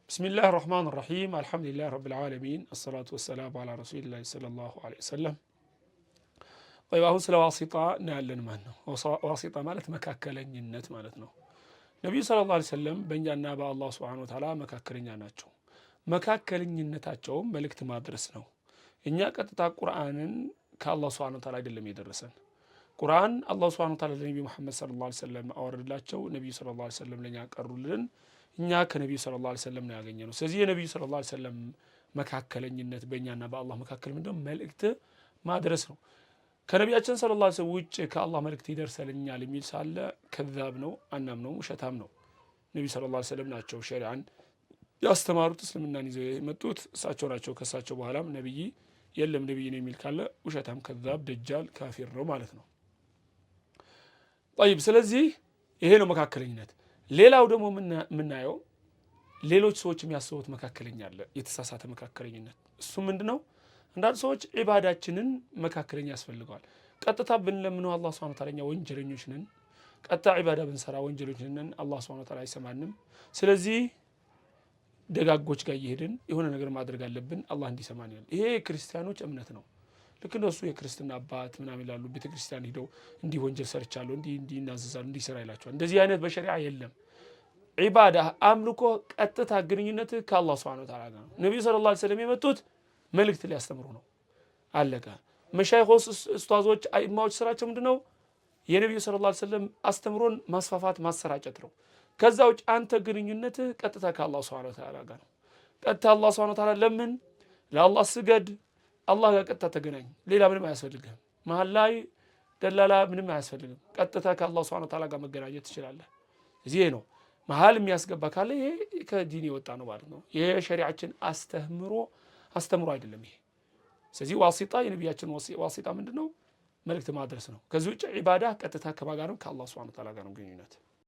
بسم الله الرحمن الرحيم الحمد لله رب العالمين الصلاة والسلام على رسول الله صلى الله عليه وسلم طيب አሁን ስለ ዋሲጣ እናያለን ማለት ነው። ዋሲጣ ማለት መካከለኝነት ማለት ነው። ነቢዩ ሰለላሁ ዐለይሂ ወሰለም በእኛና በአላህ ሱብሓነሁ ወተዓላ መካከለኛ ናቸው። መካከለኝነታቸውም መልእክት ማድረስ ነው። እኛ ቀጥታ ቁርአንን ከአላህ ሱብሓነሁ ወተዓላ አይደለም የደረሰን። ቁርአን አላህ ሱብሓነሁ ወተዓላ ለነቢዩ መሐመድ ሰለላሁ ዐለይሂ ወሰለም አወረደላቸው። ነቢዩ ሰለላሁ ዐለይሂ ወሰለም ለኛ ቀሩልን። እኛ ከነቢዩ ሰለላሁ ዐለይሂ ወሰለም ነው ያገኘነው። ስለዚህ የነቢዩ ሰለላሁ ዐለይሂ ወሰለም መካከለኝነት በእኛና በአላህ መካከል ምንድነው? መልእክት ማድረስ ነው። ከነቢያችን ሰለላሁ ዐለይሂ ወሰለም ውጭ ከአላህ መልእክት ይደርሰልኛል የሚል ሳለ ከዛብ ነው፣ አናምነውም፣ ውሸታም ነው። ነቢዩ ሰለላሁ ዐለይሂ ወሰለም ናቸው ሸሪዓን ያስተማሩት፣ እስልምናን ይዘው የመጡት እሳቸው ናቸው። ከእሳቸው በኋላም ነቢይ የለም። ነቢይ ነው የሚል ካለ ውሸታም፣ ከዛብ፣ ደጃል፣ ካፊር ነው ማለት ነው። ጠይብ፣ ስለዚህ ይሄ ነው መካከለኝነት። ሌላው ደግሞ የምናየው ሌሎች ሰዎች የሚያስቡት መካከለኛ አለ፣ የተሳሳተ መካከለኝነት። እሱ ምንድነው? አንዳንድ ሰዎች ዒባዳችንን መካከለኛ ያስፈልገዋል። ቀጥታ ብንለምነው አላህ ሱብሓነሁ ወተዓላ እኛ ወንጀለኞች ነን፣ ቀጥታ ዒባዳ ብንሰራ ወንጀለኞች ነን፣ አላህ ሱብሓነሁ ወተዓላ አይሰማንም። ስለዚህ ደጋጎች ጋር እየሄድን የሆነ ነገር ማድረግ አለብን አላህ እንዲሰማን ይላል። ይሄ የክርስቲያኖች እምነት ነው። ልክ እንደሱ የክርስትና አባት ምናምን ይላሉ። ቤተክርስቲያን ሄደው እንዲህ ወንጀል ሰርቻለሁ እንዲህ እናዘዛለሁ እንዲህ ስራ ይላቸዋል። እንደዚህ አይነት በሸሪዓ የለም። ዒባዳ አምልኮ ቀጥታ ግንኙነት ከአላህ ሱብሓነሁ ወተዓላ ጋር ነው። ነብዩ ሰለላሁ ዐለይሂ ወሰለም የመጡት መልእክት ሊያስተምሩ ነው። አለቀ። መሻይኾች፣ ኡስታዞች፣ አይማዎች ስራቸው ምንድነው? የነብዩ ሰለላሁ ዐለይሂ ወሰለም አስተምሮን ማስፋፋት ማሰራጨት ነው። ከዛ ውጭ አንተ ግንኙነት ቀጥታ ከአላህ ሱብሓነሁ ወተዓላ ጋር ነው። ቀጥታ አላህ ሱብሓነሁ ወተዓላ ለምን፣ ለአላህ ስገድ፣ አላህ ጋር ቀጥታ ተገናኝ። ሌላ ምንም አያስፈልግም። መሀል ላይ ደላላ ምንም አያስፈልግም። ቀጥታ ከአላህ ሱብሓነሁ ወተዓላ ጋር መገናኘት ትችላለህ። እዚህ ነው መሀል የሚያስገባ ካለ ይሄ ከዲን የወጣ ነው ማለት ነው። ይሄ ሸሪዓችን አስተምሮ አይደለም ይሄ። ስለዚህ ዋሲጣ የነቢያችን ዋሲጣ ምንድነው? መልእክት ማድረስ ነው። ከዚህ ውጭ ዒባዳ ቀጥታ ከማን ጋር ነው? ከአላህ ሱብሓነሁ ወተዓላ ጋር ነው ግንኙነት።